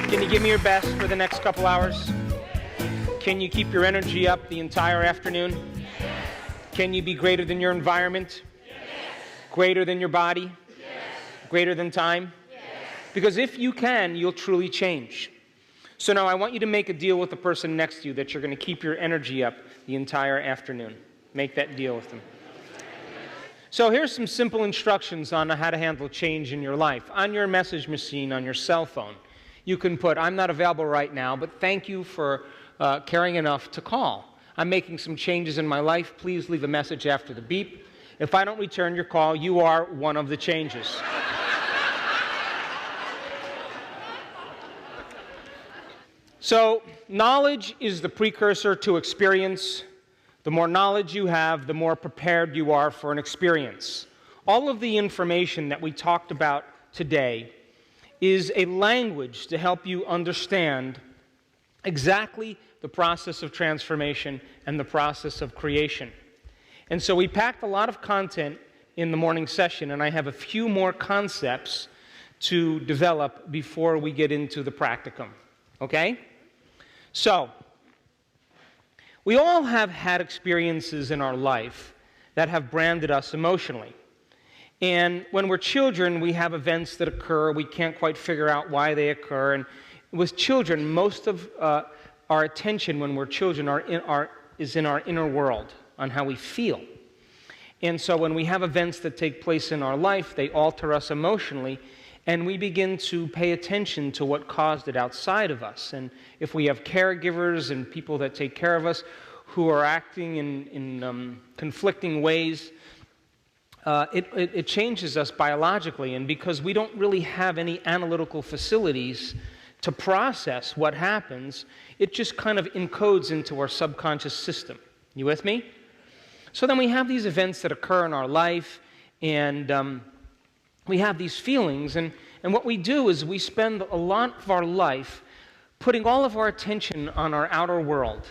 Can you give me your best for the next couple hours? Can you keep your energy up the entire afternoon? Can you be greater than your environment? Greater than your body? Greater than time? Because if you can, you'll truly change. So now I want you to make a deal with the person next to you that you're going to keep your energy up the entire afternoon. Make that deal with them. So here's some simple instructions on how to handle change in your life. On your message machine, on your cell phone, you can put, I'm not available right now, but thank you for caring enough to call. I'm making some changes in my life. Please leave a message after the beep. If I don't return your call, you are one of the changes. So, knowledge is the precursor to experience. The more knowledge you have, the more prepared you are for an experience. All of the information that we talked about today is a language to help you understand exactly the process of transformation and the process of creation. And so we packed a lot of content in the morning session, and I have a few more concepts to develop before we get into the practicum. Okay? So, we all have had experiences in our life that have branded us emotionally. And when we're children, we have events that occur. We can't quite figure out why they occur. And with children, most of our attention when we're children is in our inner world, on how we feel. And so when we have events that take place in our life, they alter us emotionally, and we begin to pay attention to what caused it outside of us. And if we have caregivers and people that take care of us who are acting in conflicting ways, it changes us biologically. And because we don't really have any analytical facilities to process what happens, it just kind of encodes into our subconscious system. You with me? So then we have these events that occur in our life, and we have these feelings, and what we do is we spend a lot of our life putting all of our attention on our outer world.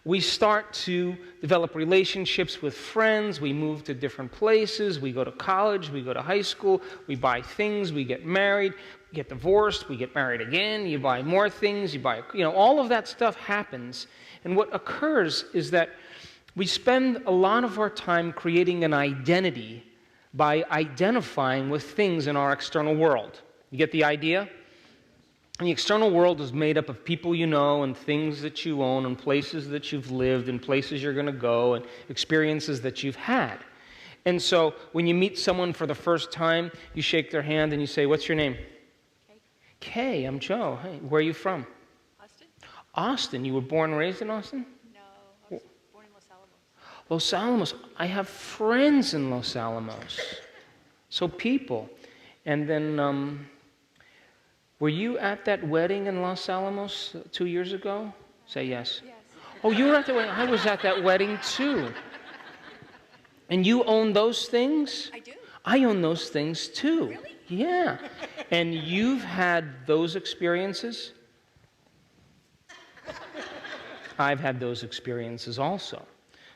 We start to develop relationships with friends, we move to different places, we go to college, we go to high school, we buy things, we get married, we get divorced, we get married again, you buy more things, all of that stuff happens. And what occurs is that we spend a lot of our time creating an identity by identifying with things in our external world. You get the idea? And the external world is made up of people you know and things that you own and places that you've lived and places you're going to go and experiences that you've had. And so when you meet someone for the first time, you shake their hand and you say, what's your name? Kay, I'm Joe. Hey, where are you from? Austin. Austin. You were born and raised in Austin? No, I was born in Los Alamos. Los Alamos. I have friends in Los Alamos. So people. And then, were you at that wedding in Los Alamos 2 years ago? Say yes. Yes. Oh, you were at the wedding. I was at that wedding too. And you own those things? I do. I own those things too. Really? Yeah. And you've had those experiences? I've had those experiences also.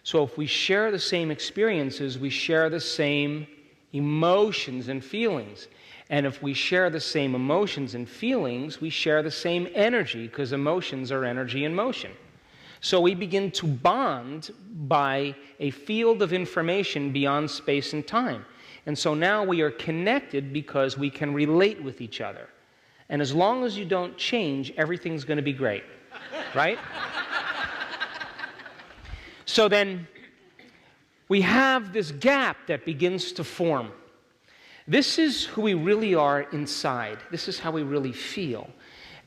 So if we share the same experiences, we share the same emotions and feelings. And if we share the same emotions and feelings, we share the same energy, because emotions are energy in motion. So we begin to bond by a field of information beyond space and time. And so now we are connected because we can relate with each other. And as long as you don't change, everything's going to be great. Right? So then we have this gap that begins to form. This is who we really are inside. This is how we really feel.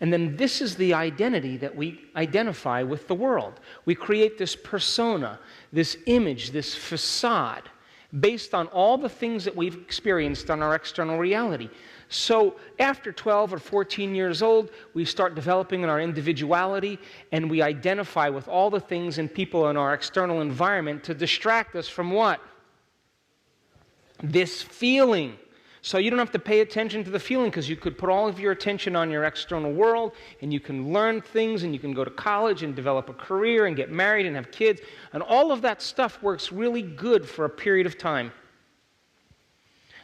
And then this is the identity that we identify with the world. We create this persona, this image, this facade, based on all the things that we've experienced on our external reality. So after 12 or 14 years old, we start developing our individuality, and we identify with all the things and people in our external environment to distract us from what? This feeling. So you don't have to pay attention to the feeling, because you could put all of your attention on your external world, and you can learn things, and you can go to college and develop a career and get married and have kids. And all of that stuff works really good for a period of time.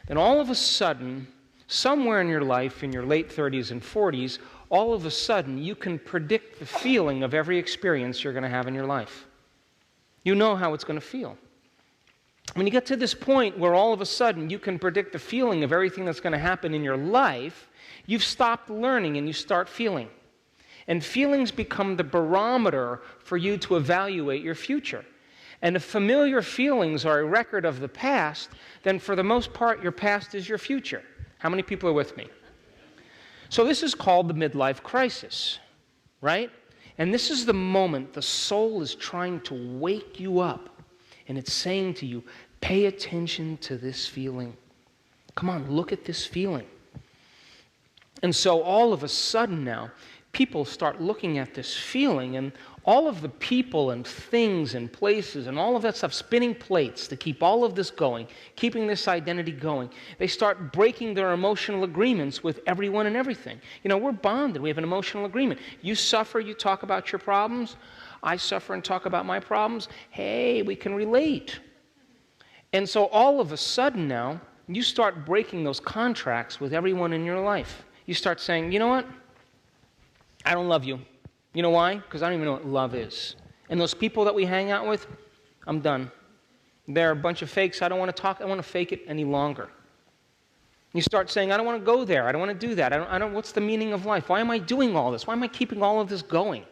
Then all of a sudden, somewhere in your life, in your late 30s and 40s, all of a sudden you can predict the feeling of every experience you're going to have in your life. You know how it's going to feel. When you get to this point where all of a sudden you can predict the feeling of everything that's going to happen in your life, you've stopped learning and you start feeling. And feelings become the barometer for you to evaluate your future. And if familiar feelings are a record of the past, then for the most part, your past is your future. How many people are with me? So this is called the midlife crisis, right? And this is the moment the soul is trying to wake you up. And it's saying to you, pay attention to this feeling. Come on, look at this feeling. And so all of a sudden now, people start looking at this feeling, and all of the people and things and places and all of that stuff, spinning plates to keep all of this going, keeping this identity going, they start breaking their emotional agreements with everyone and everything. You know, we're bonded. We have an emotional agreement. You suffer, you talk about your problems. I suffer and talk about my problems. Hey, we can relate. And so all of a sudden now, you start breaking those contracts with everyone in your life. You start saying, you know what? I don't love you. You know why? Because I don't even know what love is. And those people that we hang out with, I'm done. They're a bunch of fakes. I don't want to talk. I don't want to fake it any longer. You start saying, I don't want to go there. I don't want to do that. I don't. What's the meaning of life? Why am I doing all this? Why am I keeping all of this going?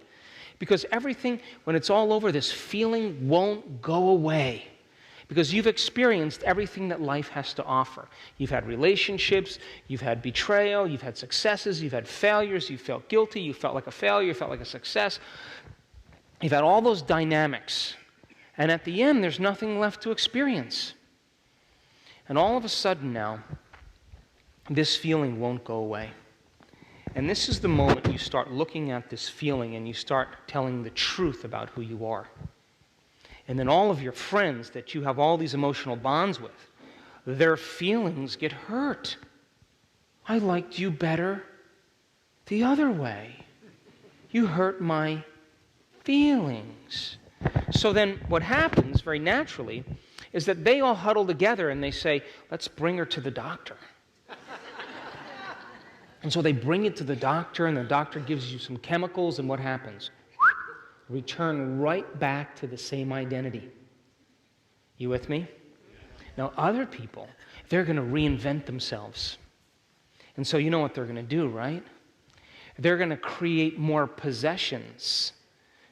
Because everything, when it's all over, this feeling won't go away. Because you've experienced everything that life has to offer. You've had relationships, you've had betrayal, you've had successes, you've had failures, you felt guilty, you felt like a failure, you felt like a success. You've had all those dynamics. And at the end, there's nothing left to experience. And all of a sudden now, this feeling won't go away. And this is the moment you start looking at this feeling and you start telling the truth about who you are. And then all of your friends that you have all these emotional bonds with, their feelings get hurt. I liked you better the other way. You hurt my feelings. So then what happens very naturally is that they all huddle together and they say, let's bring her to the doctor. And so they bring it to the doctor, and the doctor gives you some chemicals, and what happens? Return right back to the same identity. You with me? Now, other people, they're going to reinvent themselves. And so you know what they're going to do, right? They're going to create more possessions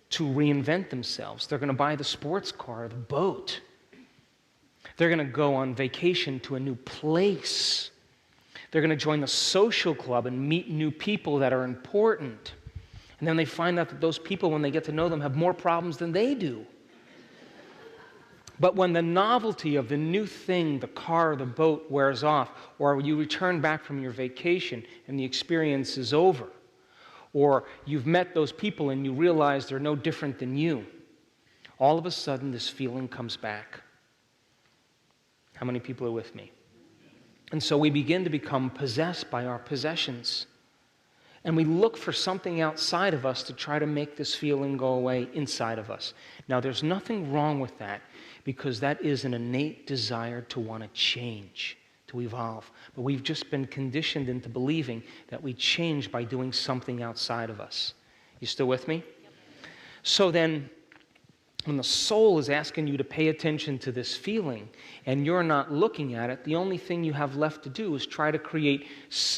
to reinvent themselves. They're going to buy the sports car, the boat. They're going to go on vacation to a new place. They're going to join the social club and meet new people that are important. And then they find out that those people, when they get to know them, have more problems than they do. But when the novelty of the new thing, the car, the boat, wears off, or you return back from your vacation and the experience is over, or you've met those people and you realize they're no different than you, all of a sudden this feeling comes back. How many people are with me? And so we begin to become possessed by our possessions. And we look for something outside of us to try to make this feeling go away inside of us. Now, there's nothing wrong with that, because that is an innate desire to want to change, to evolve. But we've just been conditioned into believing that we change by doing something outside of us. You still with me? Yep. So then, when the soul is asking you to pay attention to this feeling and you're not looking at it, the only thing you have left to do is try to create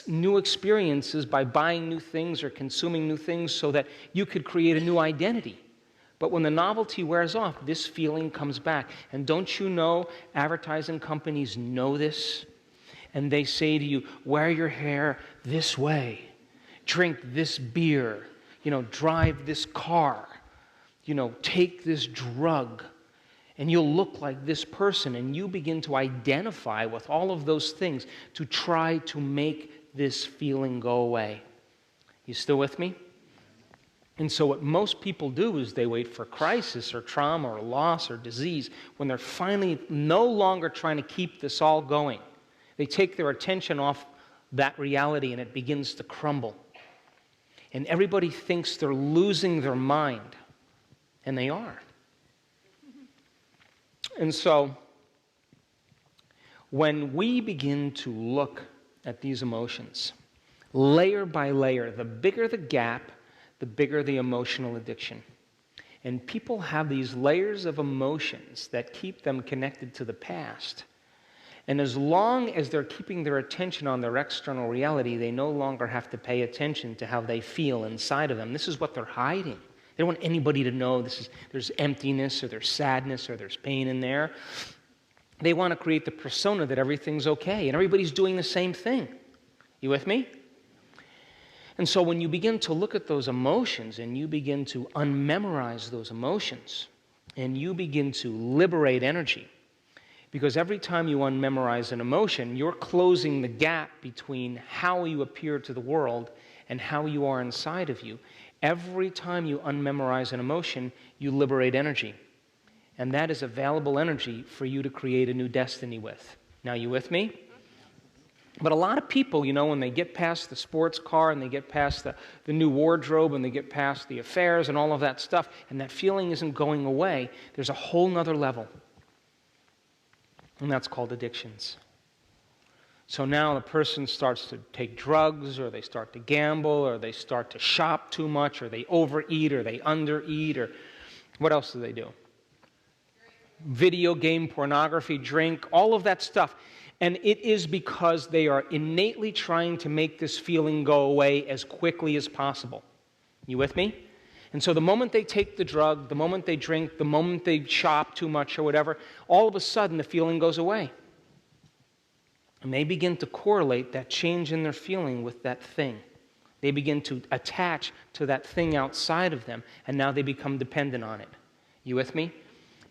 new experiences by buying new things or consuming new things so that you could create a new identity. But when the novelty wears off, this feeling comes back. And don't you know, advertising companies know this? And they say to you, wear your hair this way, drink this beer, drive this car. Take this drug, and you'll look like this person, and you begin to identify with all of those things to try to make this feeling go away. You still with me? And so what most people do is they wait for crisis or trauma or loss or disease when they're finally no longer trying to keep this all going. They take their attention off that reality, and it begins to crumble. And everybody thinks they're losing their mind. And they are. And so, when we begin to look at these emotions, layer by layer. The bigger the gap, the bigger the emotional addiction. And people have these layers of emotions that keep them connected to the past. And as long as they're keeping their attention on their external reality, they no longer have to pay attention to how they feel inside of them. This is what they're hiding. They don't want anybody to know there's emptiness or there's sadness or there's pain in there. They want to create the persona that everything's okay and everybody's doing the same thing. You with me? And so when you begin to look at those emotions and you begin to unmemorize those emotions and you begin to liberate energy, because every time you unmemorize an emotion, you're closing the gap between how you appear to the world and how you are inside of you. Every time you unmemorize an emotion, you liberate energy. And that is available energy for you to create a new destiny with. Now, you with me? But a lot of people, when they get past the sports car and they get past the new wardrobe and they get past the affairs and all of that stuff, and that feeling isn't going away, there's a whole nother level. And that's called addictions. So now the person starts to take drugs, or they start to gamble, or they start to shop too much, or they overeat, or they undereat, or what else do they do? Video game, pornography, drink, all of that stuff. And it is because they are innately trying to make this feeling go away as quickly as possible. You with me? And so the moment they take the drug, the moment they drink, the moment they shop too much or whatever, all of a sudden the feeling goes away. And they begin to correlate that change in their feeling with that thing. They begin to attach to that thing outside of them, and now they become dependent on it. You with me?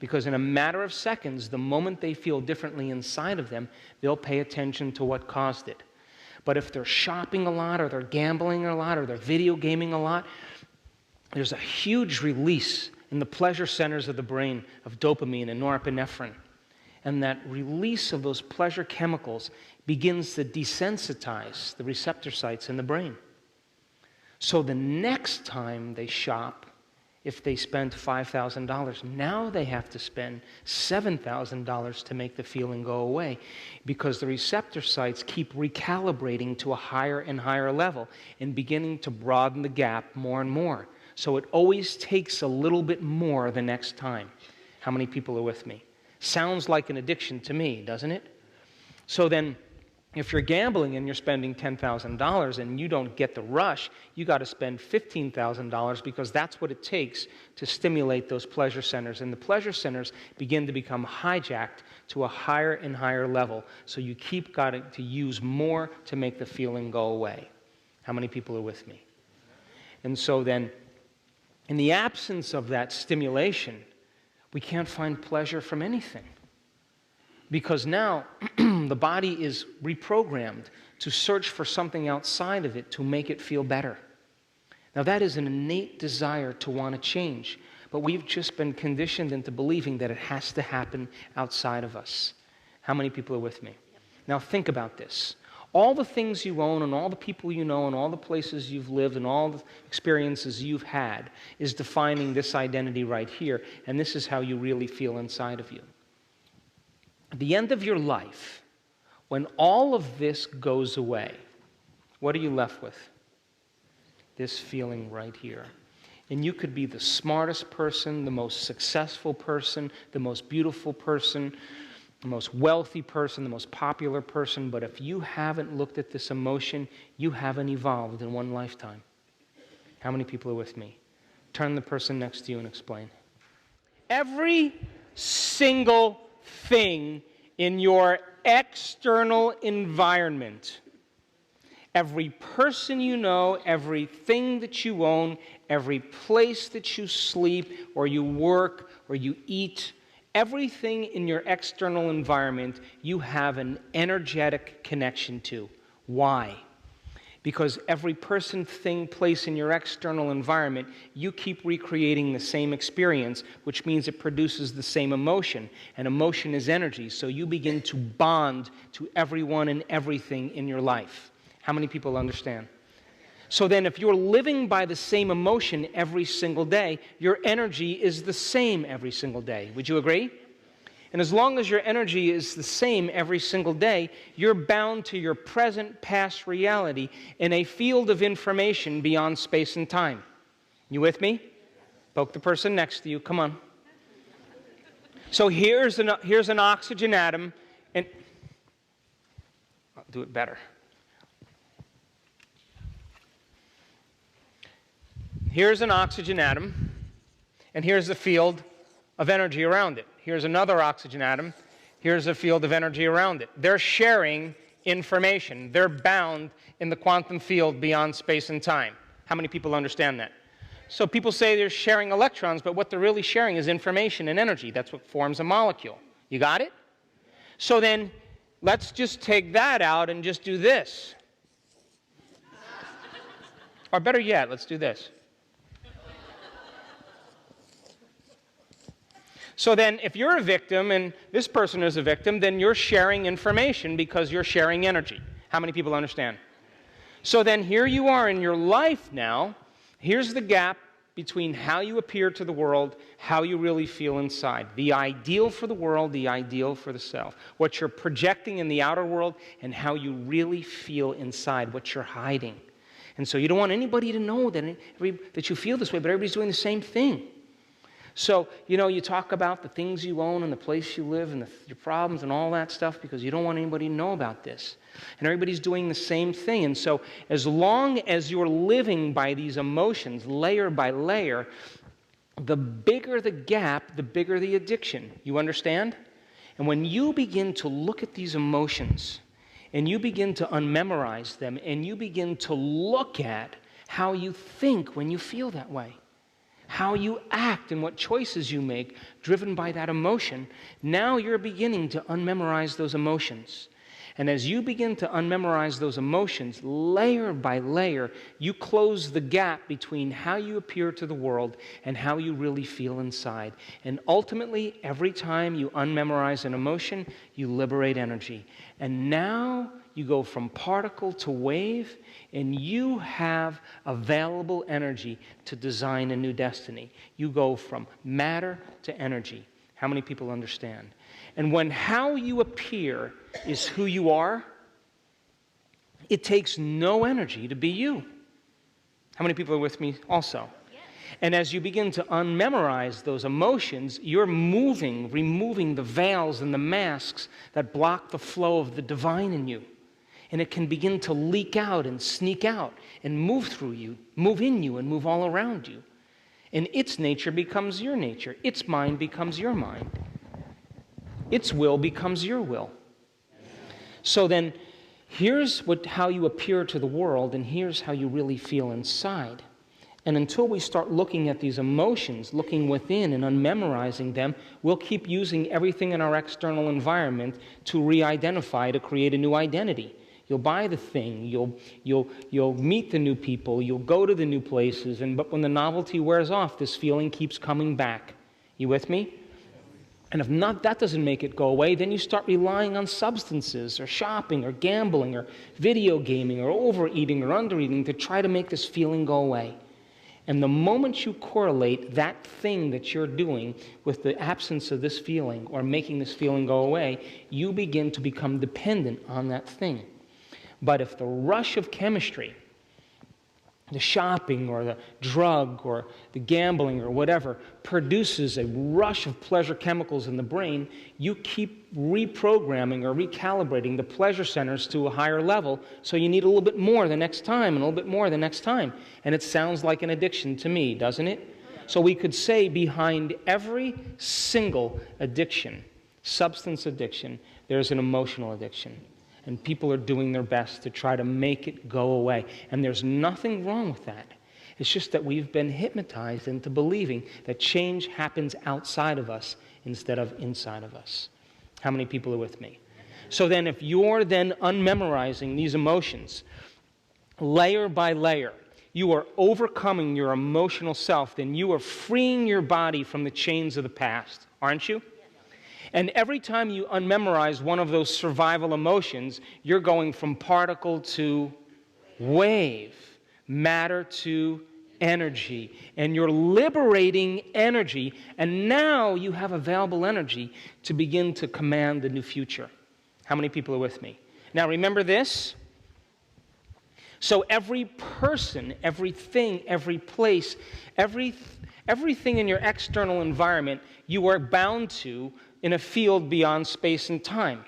Because in a matter of seconds, the moment they feel differently inside of them, they'll pay attention to what caused it. But if they're shopping a lot, or they're gambling a lot, or they're video gaming a lot, there's a huge release in the pleasure centers of the brain of dopamine and norepinephrine. And that release of those pleasure chemicals begins to desensitize the receptor sites in the brain. So the next time they shop, if they spent $5,000, now they have to spend $7,000 to make the feeling go away, because the receptor sites keep recalibrating to a higher and higher level and beginning to broaden the gap more and more. So it always takes a little bit more the next time. How many people are with me? Sounds like an addiction to me, doesn't it? So then, if you're gambling and you're spending $10,000 and you don't get the rush, you got to spend $15,000, because that's what it takes to stimulate those pleasure centers. And the pleasure centers begin to become hijacked to a higher and higher level. So you keep got to use more to make the feeling go away. How many people are with me? And so then, in the absence of that stimulation, we can't find pleasure from anything. Because now the body is reprogrammed to search for something outside of it to make it feel better. Now that is an innate desire to want to change, but we've just been conditioned into believing that it has to happen outside of us. How many people are with me? Now think about this. All the things you own and all the people you know and all the places you've lived and all the experiences you've had is defining this identity right here, and this is how you really feel inside of you. At the end of your life, when all of this goes away, what are you left with? This feeling right here. And you could be the smartest person, the most successful person, the most beautiful person, the most wealthy person, the most popular person, but if you haven't looked at this emotion, you haven't evolved in one lifetime. How many people are with me? Turn to the person next to you and explain. Every single thing in your external environment, every person you know, everything that you own, every place that you sleep or you work or you eat, everything in your external environment you have an energetic connection to. Why? Because every person, thing, place in your external environment, you keep recreating the same experience, which means it produces the same emotion. And emotion is energy, so you begin to bond to everyone and everything in your life. How many people understand? So then if you're living by the same emotion every single day, your energy is the same every single day. Would you agree? And as long as your energy is the same every single day, you're bound to your present, past reality in a field of information beyond space and time. You with me? Poke the person next to you. Come on. So here's an oxygen atom, and I'll do it better. Here's an oxygen atom, and here's the field of energy around it. Here's another oxygen atom. Here's a field of energy around it. They're sharing information. They're bound in the quantum field beyond space and time. How many people understand that? So people say they're sharing electrons, but what they're really sharing is information and energy. That's what forms a molecule. You got it? So then, let's just take that out and just do this. Or better yet, let's do this. So then, if you're a victim and this person is a victim, then you're sharing information because you're sharing energy. How many people understand? So then here you are in your life now. Here's the gap between how you appear to the world, how you really feel inside. The ideal for the world, the ideal for the self. What you're projecting in the outer world and how you really feel inside, what you're hiding. And so you don't want anybody to know that you feel this way, but everybody's doing the same thing. So, you talk about the things you own and the place you live and your problems and all that stuff because you don't want anybody to know about this. And everybody's doing the same thing. And so as long as you're living by these emotions, layer by layer, the bigger the gap, the bigger the addiction. You understand? And when you begin to look at these emotions and you begin to unmemorize them and you begin to look at how you think when you feel that way, how you act and what choices you make driven by that emotion, now you're beginning to unmemorize those emotions. And as you begin to unmemorize those emotions, layer by layer, you close the gap between how you appear to the world and how you really feel inside. And ultimately, every time you unmemorize an emotion, you liberate energy. And now you go from particle to wave, and you have available energy to design a new destiny. You go from matter to energy. How many people understand? And when how you appear is who you are, it takes no energy to be you. How many people are with me also? Yes. And as you begin to unmemorize those emotions, you're removing the veils and the masks that block the flow of the divine in you. And it can begin to leak out and sneak out and move through you, move in you and move all around you. And its nature becomes your nature. Its mind becomes your mind. Its will becomes your will. So then, here's how you appear to the world, and here's how you really feel inside. And until we start looking at these emotions, looking within and unmemorizing them, we'll keep using everything in our external environment to re-identify, to create a new identity. You'll buy the thing, you'll meet the new people, you'll go to the new places, but when the novelty wears off, this feeling keeps coming back. You with me? And if not, that doesn't make it go away, then you start relying on substances or shopping or gambling or video gaming or overeating or undereating to try to make this feeling go away. And the moment you correlate that thing that you're doing with the absence of this feeling or making this feeling go away, you begin to become dependent on that thing. But if the rush of chemistry, the shopping or the drug or the gambling or whatever produces a rush of pleasure chemicals in the brain, you keep reprogramming or recalibrating the pleasure centers to a higher level, so you need a little bit more the next time and a little bit more the next time. And it sounds like an addiction to me, doesn't it? So we could say behind every single addiction, substance addiction, there's an emotional addiction. And people are doing their best to try to make it go away. And there's nothing wrong with that. It's just that we've been hypnotized into believing that change happens outside of us instead of inside of us. How many people are with me? So then if you're then unmemorizing these emotions, layer by layer, you are overcoming your emotional self, then you are freeing your body from the chains of the past, aren't you? And every time you unmemorize one of those survival emotions, you're going from particle to wave, matter to energy, and you're liberating energy, and now you have available energy to begin to command the new future. How many people are with me? Now remember this. So every person, everything, every place, everything in your external environment, you are bound to in a field beyond space and time.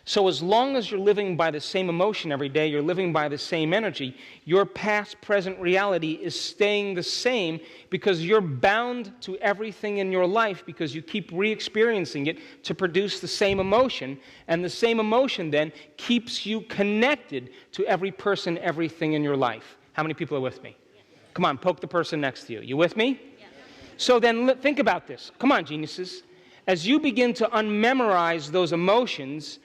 So as long as you're living by the same emotion every day, you're living by the same energy, your past, present reality is staying the same because you're bound to everything in your life because you keep re-experiencing it to produce the same emotion, and the same emotion then keeps you connected to every person, everything in your life. How many people are with me? Come on, poke the person next to you. You with me? So then think about this. Come on, geniuses. As you begin to unmemorize those emotions,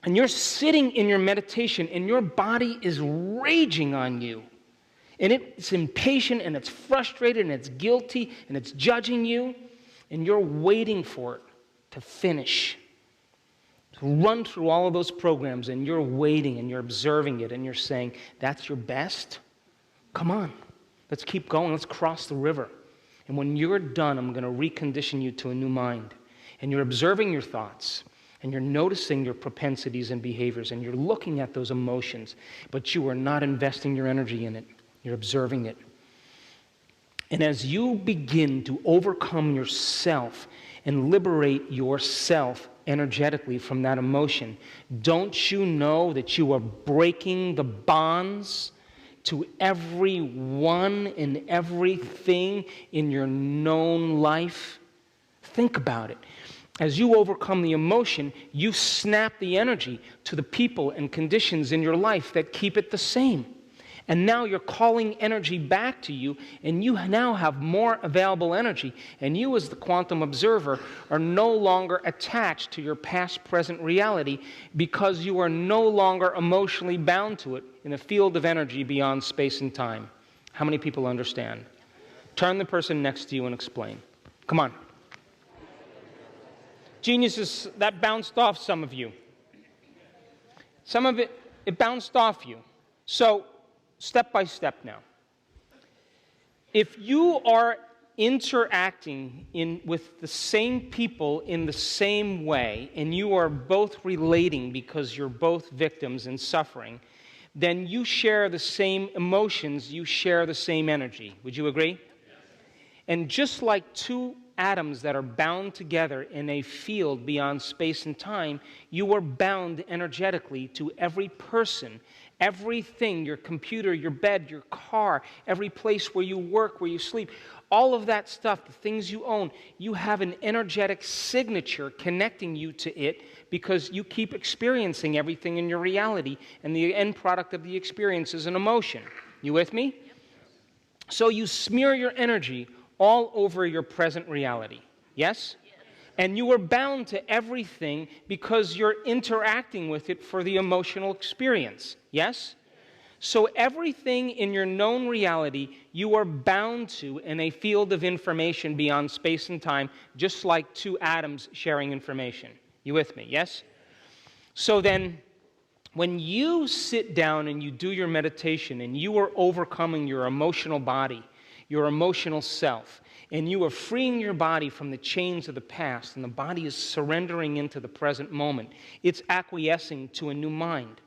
and you're sitting in your meditation, and your body is raging on you, and it's impatient, and it's frustrated, and it's guilty, and it's judging you, and you're waiting for it to finish, to run through all of those programs, and you're waiting, and you're observing it, and you're saying, that's your best? Come on, let's keep going, let's cross the river. And when you're done, I'm going to recondition you to a new mind. And you're observing your thoughts, and you're noticing your propensities and behaviors, and you're looking at those emotions, but you are not investing your energy in it. You're observing it. And as you begin to overcome yourself and liberate yourself energetically from that emotion, don't you know that you are breaking the bonds to everyone and everything in your known life? Think about it. As you overcome the emotion, you snap the energy to the people and conditions in your life that keep it the same. And now you're calling energy back to you, and you now have more available energy. And you, as the quantum observer, are no longer attached to your past, present reality because you are no longer emotionally bound to it in a field of energy beyond space and time. How many people understand? Turn the person next to you and explain. Come on. Geniuses, that bounced off some of you. Some of it bounced off you. So, step by step now. If you are interacting with the same people in the same way, and you are both relating because you're both victims and suffering, then you share the same emotions, you share the same energy. Would you agree? Yes. And just like two atoms that are bound together in a field beyond space and time, you are bound energetically to every person, everything, your computer, your bed, your car, every place where you work, where you sleep, all of that stuff, the things you own, you have an energetic signature connecting you to it because you keep experiencing everything in your reality, and the end product of the experience is an emotion. You with me? So you smear your energy all over your present reality. Yes? And you are bound to everything because you're interacting with it for the emotional experience. Yes? So everything in your known reality you are bound to in a field of information beyond space and time, just like two atoms sharing information. You with me? Yes? So then, when you sit down and you do your meditation and you are overcoming your emotional body, your emotional self, and you are freeing your body from the chains of the past, and the body is surrendering into the present moment. It's acquiescing to a new mind.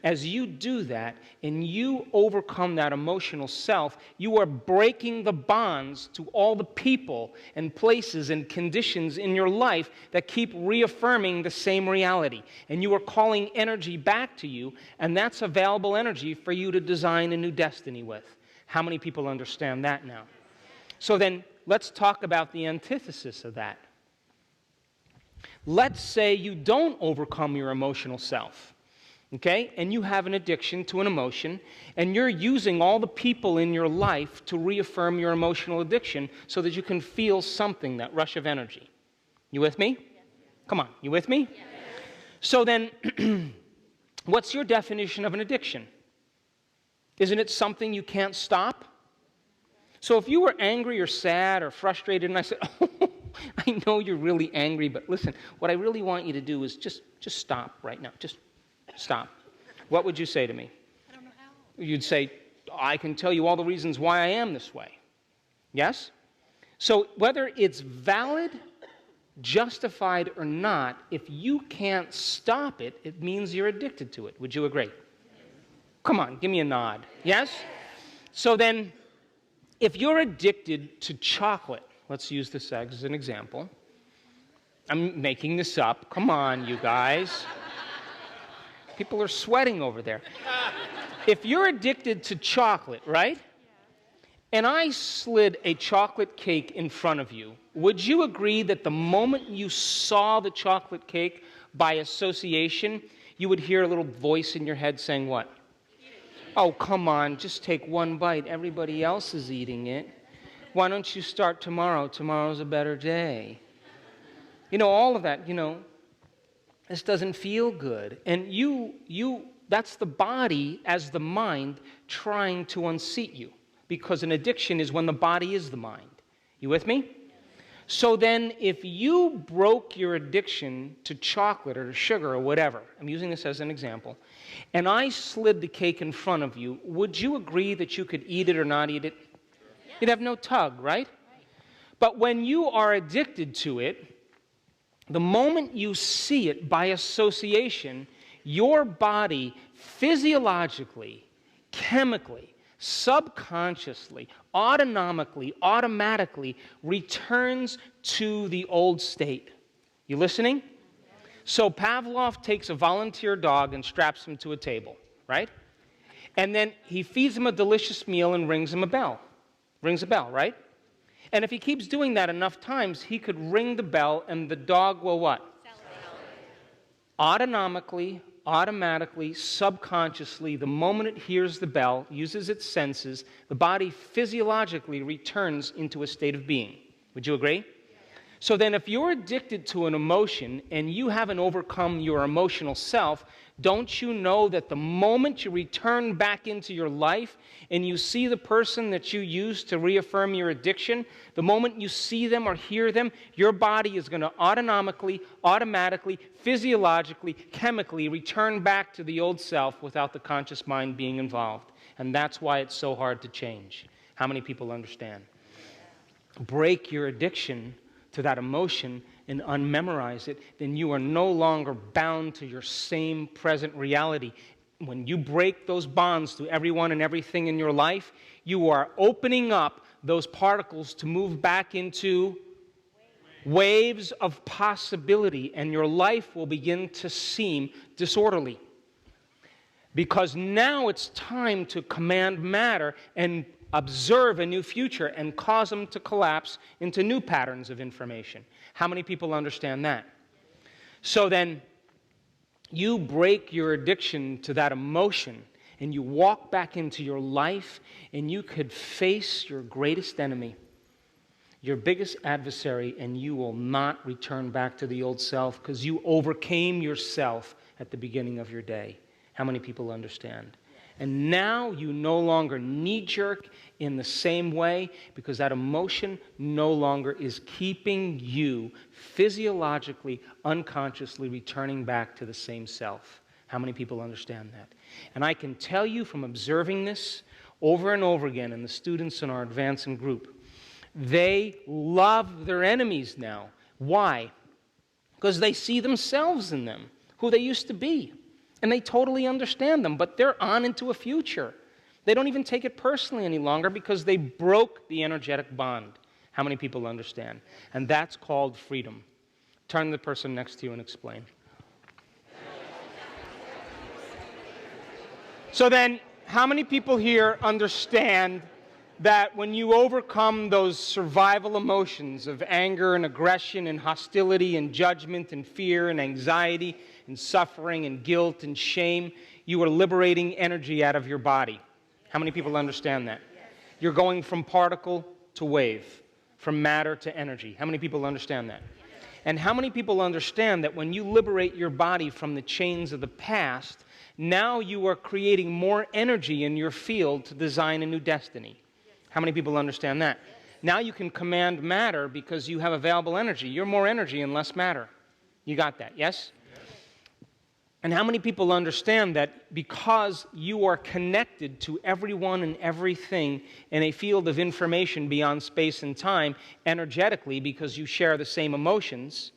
As you do that, and you overcome that emotional self, you are breaking the bonds to all the people and places and conditions in your life that keep reaffirming the same reality. And you are calling energy back to you, and that's available energy for you to design a new destiny with. How many people understand that now? So then, let's talk about the antithesis of that. Let's say you don't overcome your emotional self, okay? And you have an addiction to an emotion, and you're using all the people in your life to reaffirm your emotional addiction so that you can feel something, that rush of energy. You with me? Yes. Come on, you with me? Yes. So then, what's your definition of an addiction? Isn't it something you can't stop? So if you were angry or sad or frustrated, and I said, oh, I know you're really angry, but listen, what I really want you to do is just stop right now. Just stop. What would you say to me? I don't know how. You'd say, I can tell you all the reasons why I am this way. Yes? So whether it's valid, justified, or not, if you can't stop it, it means you're addicted to it. Would you agree? Come on, give me a nod. Yes? So then, if you're addicted to chocolate, let's use this as an example. I'm making this up. Come on, you guys. People are sweating over there. If you're addicted to chocolate, right? And I slid a chocolate cake in front of you, would you agree that the moment you saw the chocolate cake, by association, you would hear a little voice in your head saying what? Oh, come on, just take one bite. Everybody else is eating it. Why don't you start tomorrow? Tomorrow's a better day. You know, all of that, this doesn't feel good. And that's the body as the mind trying to unseat you. Because an addiction is when the body is the mind. You with me? So then, if you broke your addiction to chocolate or to sugar or whatever, I'm using this as an example, and I slid the cake in front of you, would you agree that you could eat it or not eat it? You'd have no tug, right? But when you are addicted to it, the moment you see it by association, your body physiologically, chemically, subconsciously, automatically returns to the old state. You listening? So Pavlov takes a volunteer dog and straps him to a table, right? And then he feeds him a delicious meal and rings him a bell. Rings a bell, right? And if he keeps doing that enough times, he could ring the bell and the dog will what? Automatically, subconsciously, the moment it hears the bell, uses its senses, the body physiologically returns into a state of being. Would you agree? So then if you're addicted to an emotion and you haven't overcome your emotional self, don't you know that the moment you return back into your life and you see the person that you used to reaffirm your addiction, the moment you see them or hear them, your body is going to automatically, physiologically, chemically return back to the old self without the conscious mind being involved. And that's why it's so hard to change. How many people understand? Break your addiction to that emotion and unmemorize it, then you are no longer bound to your same present reality. When you break those bonds to everyone and everything in your life, you are opening up those particles to move back into waves of possibility, and your life will begin to seem disorderly. Because now it's time to command matter and observe a new future and cause them to collapse into new patterns of information. How many people understand that? So then, you break your addiction to that emotion and you walk back into your life and you could face your greatest enemy, your biggest adversary, and you will not return back to the old self because you overcame yourself at the beginning of your day. How many people understand? And now you no longer knee-jerk in the same way because that emotion no longer is keeping you physiologically, unconsciously returning back to the same self. How many people understand that? And I can tell you from observing this over and over again in the students in our advancing group, they love their enemies now. Why? Because they see themselves in them, who they used to be. And they totally understand them, but they're on into a future. They don't even take it personally any longer because they broke the energetic bond. How many people understand? And that's called freedom. Turn to the person next to you and explain. So then, how many people here understand that when you overcome those survival emotions of anger and aggression and hostility and judgment and fear and anxiety and suffering and guilt and shame, you are liberating energy out of your body? How many people understand that? You're going from particle to wave, from matter to energy. How many people understand that? And how many people understand that when you liberate your body from the chains of the past, now you are creating more energy in your field to design a new destiny? How many people understand that? Now you can command matter because you have available energy. You're more energy and less matter. You got that, yes? And how many people understand that because you are connected to everyone and everything in a field of information beyond space and time, energetically, because you share the same emotions,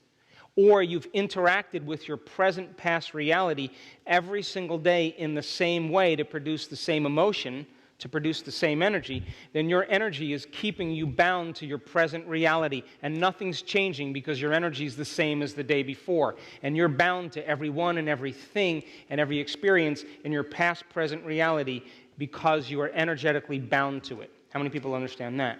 or you've interacted with your present past reality every single day in the same way to produce the same emotion, to produce the same energy, then your energy is keeping you bound to your present reality, and nothing's changing because your energy is the same as the day before, and you're bound to everyone and everything and every experience in your past present reality because you are energetically bound to it. How many people understand that?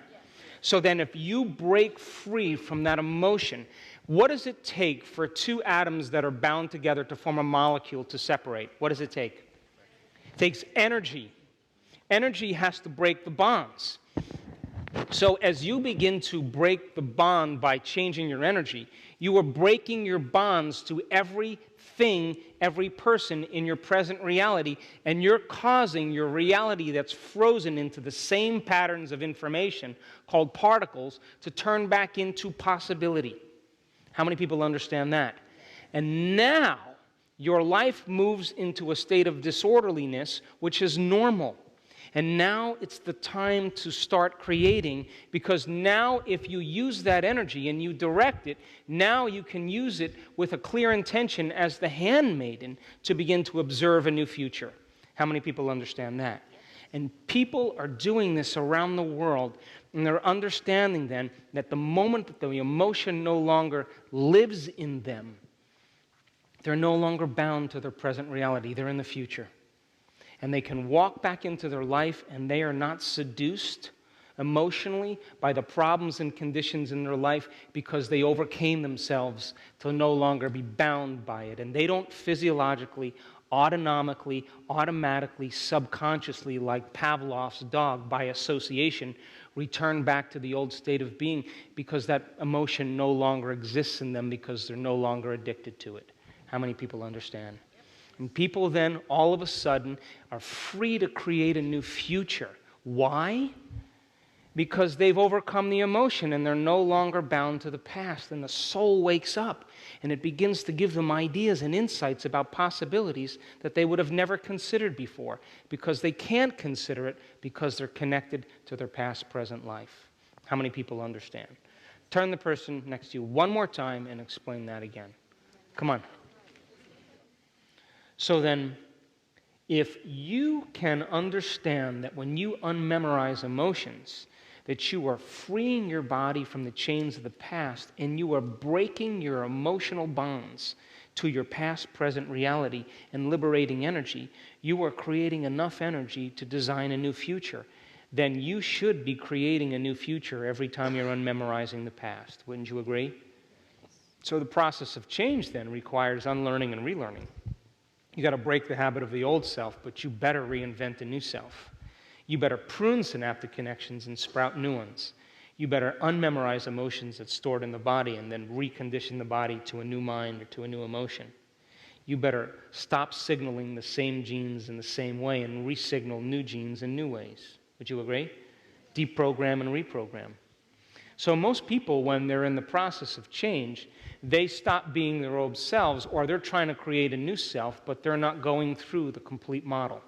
So then if you break free from that emotion, what does it take for two atoms that are bound together to form a molecule to separate? What does it take? It takes energy. Energy has to break the bonds. So as you begin to break the bond by changing your energy, you are breaking your bonds to everything, every person in your present reality, and you're causing your reality that's frozen into the same patterns of information called particles to turn back into possibility. How many people understand that? And now your life moves into a state of disorderliness, which is normal. And now it's the time to start creating, because now if you use that energy and you direct it, now you can use it with a clear intention as the handmaiden to begin to observe a new future. How many people understand that? And people are doing this around the world, and they're understanding then that the moment that the emotion no longer lives in them, they're no longer bound to their present reality. They're in the future. And they can walk back into their life, and they are not seduced emotionally by the problems and conditions in their life because they overcame themselves to no longer be bound by it. And they don't physiologically, autonomically, automatically, subconsciously, like Pavlov's dog, by association, return back to the old state of being because that emotion no longer exists in them because they're no longer addicted to it. How many people understand? And people then, all of a sudden, are free to create a new future. Why? Because they've overcome the emotion and they're no longer bound to the past. And the soul wakes up and it begins to give them ideas and insights about possibilities that they would have never considered before, because they can't consider it because they're connected to their past, present life. How many people understand? Turn the person next to you one more time and explain that again. Come on. So then, if you can understand that when you unmemorize emotions, that you are freeing your body from the chains of the past and you are breaking your emotional bonds to your past, present reality and liberating energy, you are creating enough energy to design a new future. Then you should be creating a new future every time you're unmemorizing the past. Wouldn't you agree? So the process of change then requires unlearning and relearning. You got to break the habit of the old self, but you better reinvent a new self. You better prune synaptic connections and sprout new ones. You better unmemorize emotions that's stored in the body and then recondition the body to a new mind or to a new emotion. You better stop signaling the same genes in the same way and re-signal new genes in new ways. Would you agree? Deprogram and reprogram. So most people, when they're in the process of change, they stop being their old selves, or they're trying to create a new self, but they're not going through the complete model.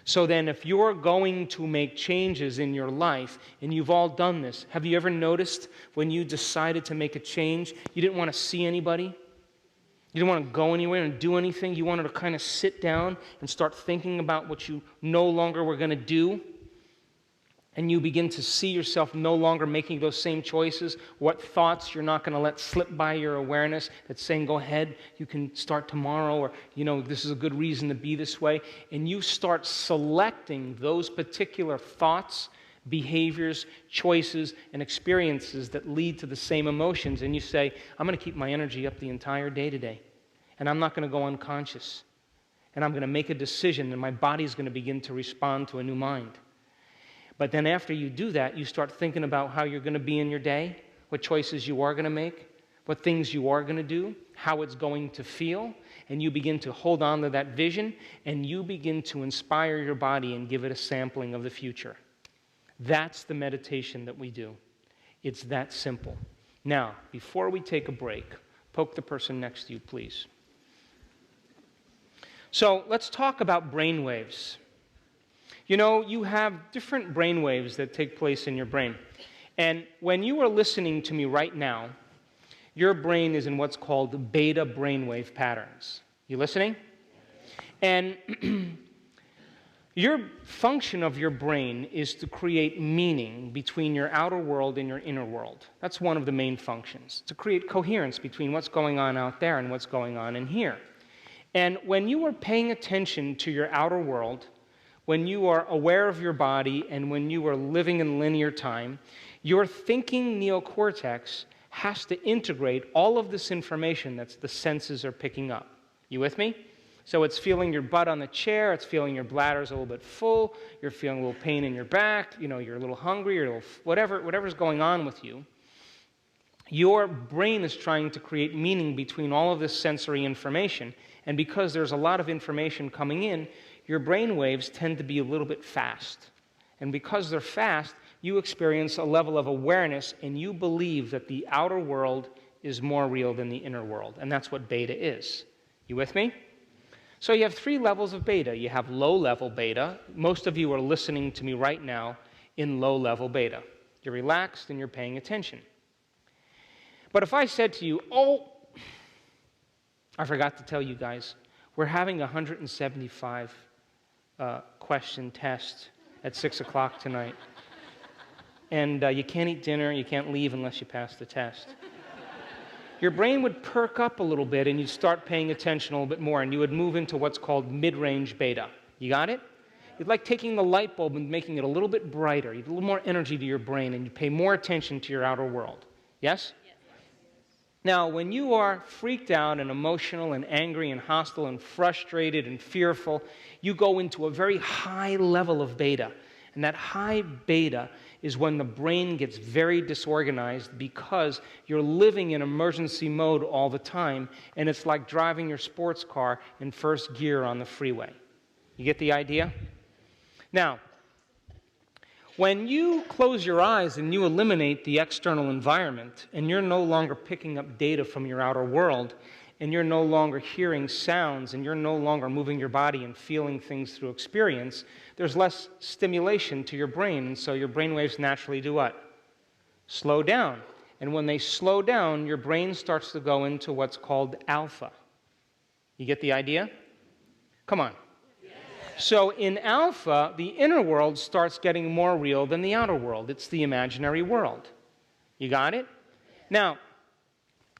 So then if you're going to make changes in your life, and you've all done this, have you ever noticed when you decided to make a change, you didn't want to see anybody? You didn't want to go anywhere and do anything? You wanted to kind of sit down and start thinking about what you no longer were going to do? And you begin to see yourself no longer making those same choices, what thoughts you're not going to let slip by your awareness that's saying, go ahead, you can start tomorrow, or, this is a good reason to be this way. And you start selecting those particular thoughts, behaviors, choices, and experiences that lead to the same emotions. And you say, I'm going to keep my energy up the entire day today. And I'm not going to go unconscious. And I'm going to make a decision, and my body's going to begin to respond to a new mind. But then after you do that, you start thinking about how you're going to be in your day, what choices you are going to make, what things you are going to do, how it's going to feel, and you begin to hold on to that vision, and you begin to inspire your body and give it a sampling of the future. That's the meditation that we do. It's that simple. Now, before we take a break, poke the person next to you, please. So let's talk about brain waves. You know, you have different brain waves that take place in your brain. And when you are listening to me right now, your brain is in what's called beta brainwave patterns. You listening? And your function of your brain is to create meaning between your outer world and your inner world. That's one of the main functions, to create coherence between what's going on out there and what's going on in here. And when you are paying attention to your outer world, when you are aware of your body, and when you are living in linear time, your thinking neocortex has to integrate all of this information that the senses are picking up. You with me? So it's feeling your butt on the chair, it's feeling your bladder's a little bit full, you're feeling a little pain in your back, you know, you're a little hungry, you're a little whatever's going on with you. Your brain is trying to create meaning between all of this sensory information, and because there's a lot of information coming in, your brain waves tend to be a little bit fast. And because they're fast, you experience a level of awareness, and you believe that the outer world is more real than the inner world. And that's what beta is. You with me? So you have 3 levels of beta. You have low-level beta. Most of you are listening to me right now in low-level beta. You're relaxed and you're paying attention. But if I said to you, oh, I forgot to tell you guys, we're having a 175 question test at 6 o'clock tonight. And you can't eat dinner, you can't leave unless you pass the test. Your brain would perk up a little bit and you'd start paying attention a little bit more, and you would move into what's called mid-range beta. You got it? You'd like taking the light bulb and making it a little bit brighter. You'd a little more energy to your brain, and you pay more attention to your outer world. Yes? Yes. Now, when you are freaked out and emotional and angry and hostile and frustrated and fearful, you go into a very high level of beta. And that high beta is when the brain gets very disorganized because you're living in emergency mode all the time, and it's like driving your sports car in first gear on the freeway. You get the idea? Now, when you close your eyes and you eliminate the external environment, and you're no longer picking up data from your outer world, and you're no longer hearing sounds, and you're no longer moving your body and feeling things through experience, there's less stimulation to your brain, and so your brain waves naturally do what? Slow down. And when they slow down, your brain starts to go into what's called alpha. You get the idea? Come on. So in alpha, the inner world starts getting more real than the outer world. It's the imaginary world. You got it? Now,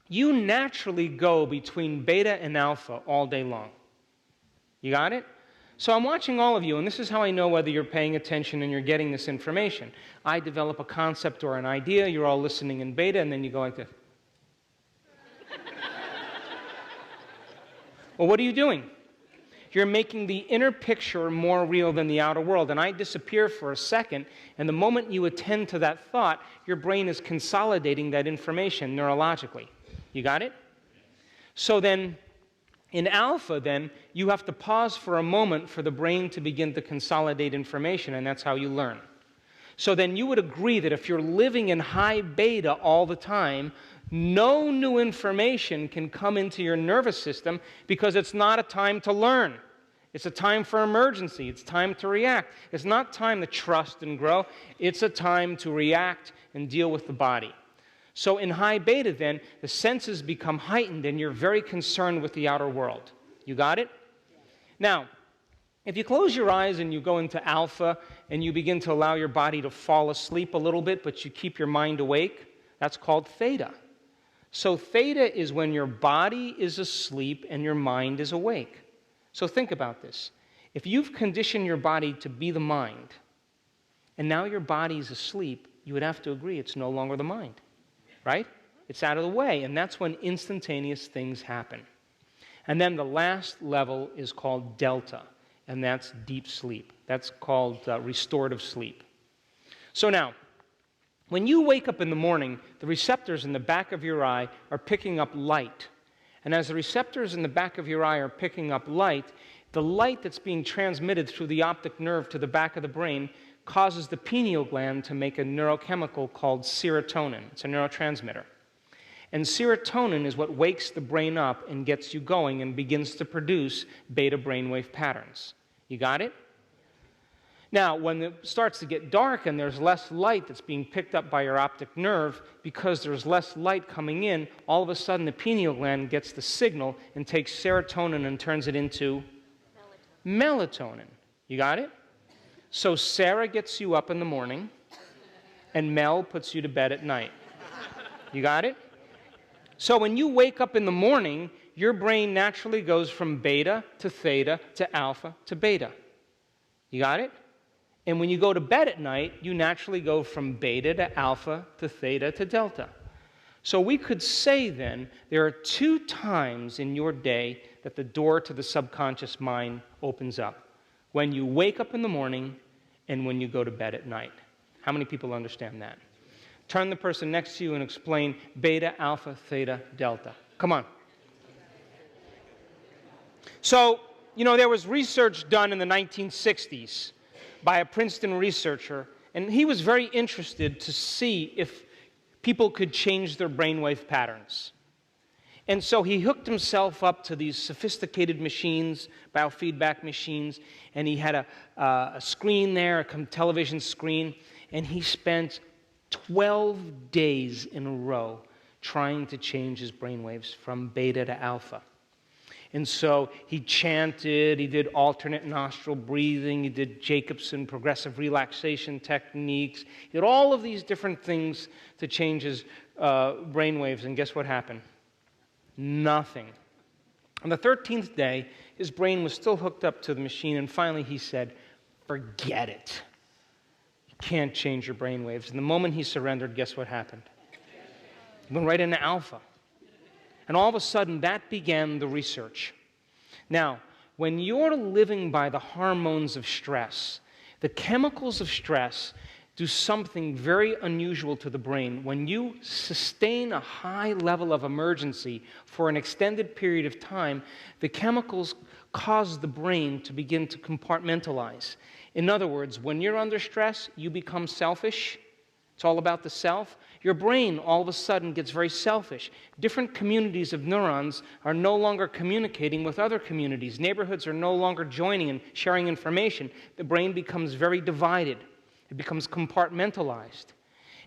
you naturally go between beta and alpha all day long. You got it? So I'm watching all of you, and this is how I know whether you're paying attention and you're getting this information. I develop a concept or an idea, you're all listening in beta, and then you go like this. Well, what are you doing? You're making the inner picture more real than the outer world. And I disappear for a second, and the moment you attend to that thought, your brain is consolidating that information neurologically. You got it? So then, in alpha, then, you have to pause for a moment for the brain to begin to consolidate information, and that's how you learn. So then you would agree that if you're living in high beta all the time, no new information can come into your nervous system because it's not a time to learn. It's a time for emergency. It's time to react. It's not time to trust and grow. It's a time to react and deal with the body. So in high beta, then, the senses become heightened and you're very concerned with the outer world. You got it? Now, if you close your eyes and you go into alpha and you begin to allow your body to fall asleep a little bit, but you keep your mind awake, that's called theta. So theta is when your body is asleep and your mind is awake. So think about this. If you've conditioned your body to be the mind, and now your body is asleep, you would have to agree it's no longer the mind, right? It's out of the way, and that's when instantaneous things happen. And then the last level is called delta, and that's deep sleep. That's called restorative sleep. So now, when you wake up in the morning, the receptors in the back of your eye are picking up light. And as the receptors in the back of your eye are picking up light, the light that's being transmitted through the optic nerve to the back of the brain causes the pineal gland to make a neurochemical called serotonin. It's a neurotransmitter. And serotonin is what wakes the brain up and gets you going and begins to produce beta brainwave patterns. You got it? Now, when it starts to get dark and there's less light that's being picked up by your optic nerve, because there's less light coming in, all of a sudden the pineal gland gets the signal and takes serotonin and turns it into melatonin. You got it? So Sarah gets you up in the morning, and Mel puts you to bed at night. You got it? So when you wake up in the morning, your brain naturally goes from beta to theta to alpha to beta. You got it? And when you go to bed at night, you naturally go from beta to alpha to theta to delta. So we could say then, there are 2 times in your day that the door to the subconscious mind opens up. When you wake up in the morning and when you go to bed at night. How many people understand that? Turn the person next to you and explain beta, alpha, theta, delta. Come on. So, there was research done in the 1960s by a Princeton researcher, and he was very interested to see if people could change their brainwave patterns. And so he hooked himself up to these sophisticated machines, biofeedback machines, and he had a screen there, a television screen, and he spent 12 days in a row trying to change his brainwaves from beta to alpha. And so he chanted, he did alternate nostril breathing, he did Jacobson progressive relaxation techniques, he did all of these different things to change his brainwaves, and guess what happened? Nothing. On the 13th day, his brain was still hooked up to the machine, and finally he said, forget it. You can't change your brainwaves. And the moment he surrendered, guess what happened? He went right into alpha. And all of a sudden, that began the research. Now, when you're living by the hormones of stress, the chemicals of stress do something very unusual to the brain. When you sustain a high level of emergency for an extended period of time, the chemicals cause the brain to begin to compartmentalize. In other words, when you're under stress, you become selfish. It's all about the self. Your brain all of a sudden gets very selfish. Different communities of neurons are no longer communicating with other communities. Neighborhoods are no longer joining and sharing information. The brain becomes very divided. It becomes compartmentalized.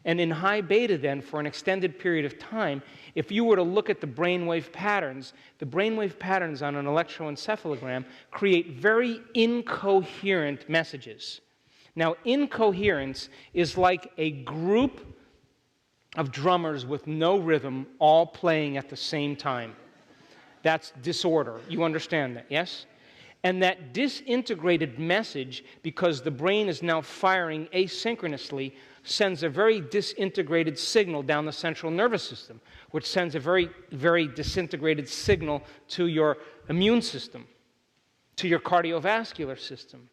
And in high beta then, for an extended period of time, if you were to look at the brainwave patterns on an electroencephalogram create very incoherent messages. Now, incoherence is like a group of drummers with no rhythm all playing at the same time. That's disorder. You understand that, yes? And that disintegrated message, because the brain is now firing asynchronously, sends a very disintegrated signal down the central nervous system, which sends a very, very disintegrated signal to your immune system, to your cardiovascular system,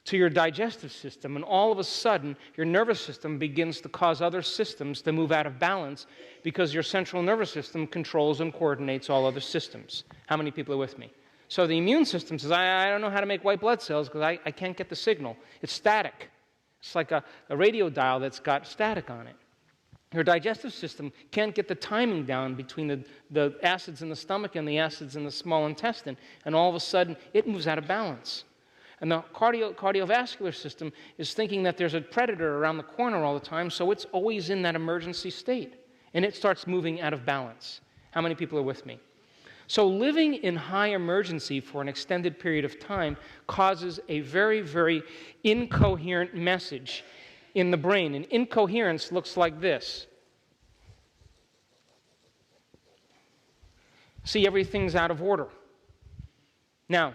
to your digestive system, and all of a sudden, your nervous system begins to cause other systems to move out of balance because your central nervous system controls and coordinates all other systems. How many people are with me? So the immune system says, I don't know how to make white blood cells because I can't get the signal. It's static. It's like a radio dial that's got static on it. Your digestive system can't get the timing down between the acids in the stomach and the acids in the small intestine, and all of a sudden, it moves out of balance. And the cardiovascular system is thinking that there's a predator around the corner all the time, so it's always in that emergency state. And it starts moving out of balance. How many people are with me? So living in high emergency for an extended period of time causes a very, very incoherent message in the brain. And incoherence looks like this. See, everything's out of order. Now,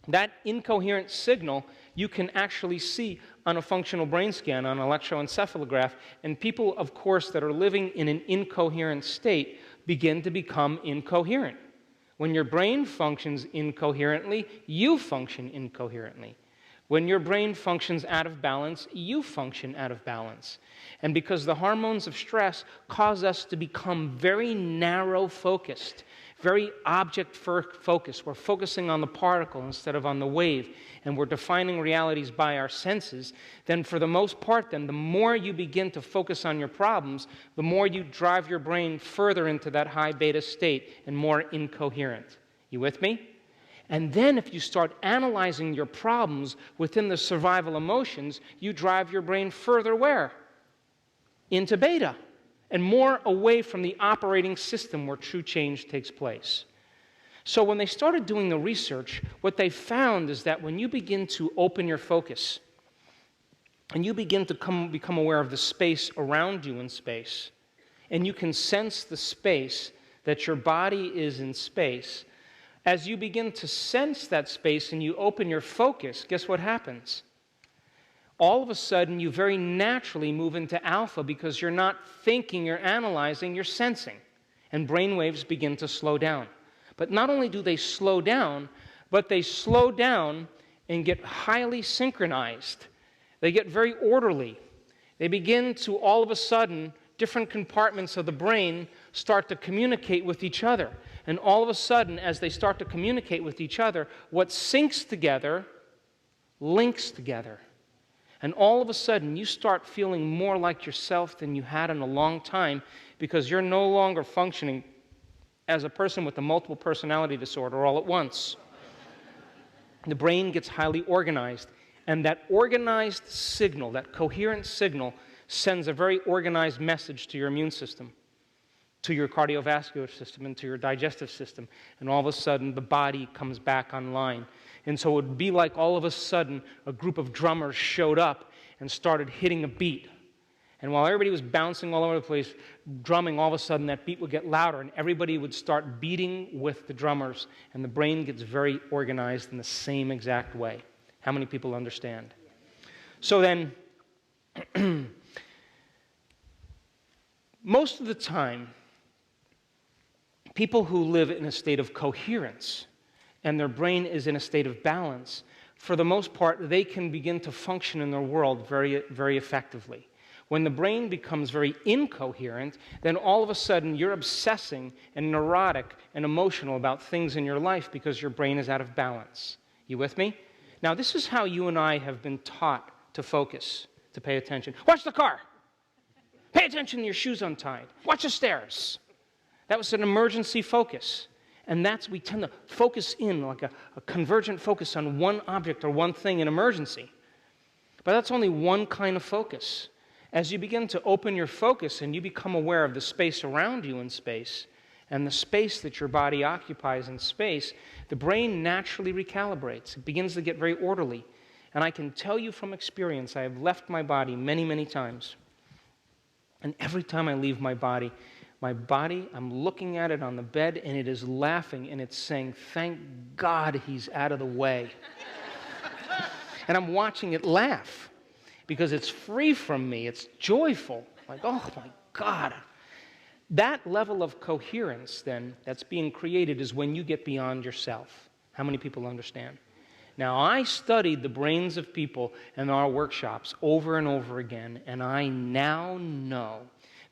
that incoherent signal you can actually see on a functional brain scan, on an electroencephalograph, and people, of course, that are living in an incoherent state begin to become incoherent. When your brain functions incoherently, you function incoherently. When your brain functions out of balance, you function out of balance. And because the hormones of stress cause us to become very narrow-focused, very object focused. We're focusing on the particle instead of on the wave, and we're defining realities by our senses, then for the most part, then the more you begin to focus on your problems, the more you drive your brain further into that high beta state and more incoherent. You with me? And then if you start analyzing your problems within the survival emotions, you drive your brain further where? Into beta, and more away from the operating system where true change takes place. So when they started doing the research, what they found is that when you begin to open your focus, and you begin to become aware of the space around you in space, and you can sense the space that your body is in space, as you begin to sense that space and you open your focus, guess what happens? All of a sudden, you very naturally move into alpha because you're not thinking, you're analyzing, you're sensing. And brain waves begin to slow down. But not only do they slow down, but they slow down and get highly synchronized. They get very orderly. They begin to, all of a sudden, different compartments of the brain start to communicate with each other. And all of a sudden, as they start to communicate with each other, what syncs together links together. And all of a sudden, you start feeling more like yourself than you had in a long time because you're no longer functioning as a person with a multiple personality disorder all at once. The brain gets highly organized, and that organized signal, that coherent signal, sends a very organized message to your immune system, to your cardiovascular system, and to your digestive system. And all of a sudden, the body comes back online. And so it would be like all of a sudden a group of drummers showed up and started hitting a beat. And while everybody was bouncing all over the place, drumming, all of a sudden that beat would get louder and everybody would start beating with the drummers. And the brain gets very organized in the same exact way. How many people understand? So then, most of the time, people who live in a state of coherence and their brain is in a state of balance, for the most part, they can begin to function in their world very, very effectively. When the brain becomes very incoherent, then all of a sudden you're obsessing and neurotic and emotional about things in your life because your brain is out of balance. You with me? Now, this is how you and I have been taught to focus, to pay attention. Watch the car. Pay attention to your shoes untied. Watch the stairs. That was an emergency focus. And we tend to focus in like a convergent focus on one object or one thing in emergency. But that's only one kind of focus. As you begin to open your focus and you become aware of the space around you in space and the space that your body occupies in space, the brain naturally recalibrates. It begins to get very orderly. And I can tell you from experience, I have left my body many, many times. And every time I leave my body, I'm looking at it on the bed, and it is laughing, and it's saying, thank God he's out of the way. And I'm watching it laugh, because it's free from me. It's joyful. Like, oh, my God. That level of coherence, then, that's being created is when you get beyond yourself. How many people understand? Now, I studied the brains of people in our workshops over and over again, and I now know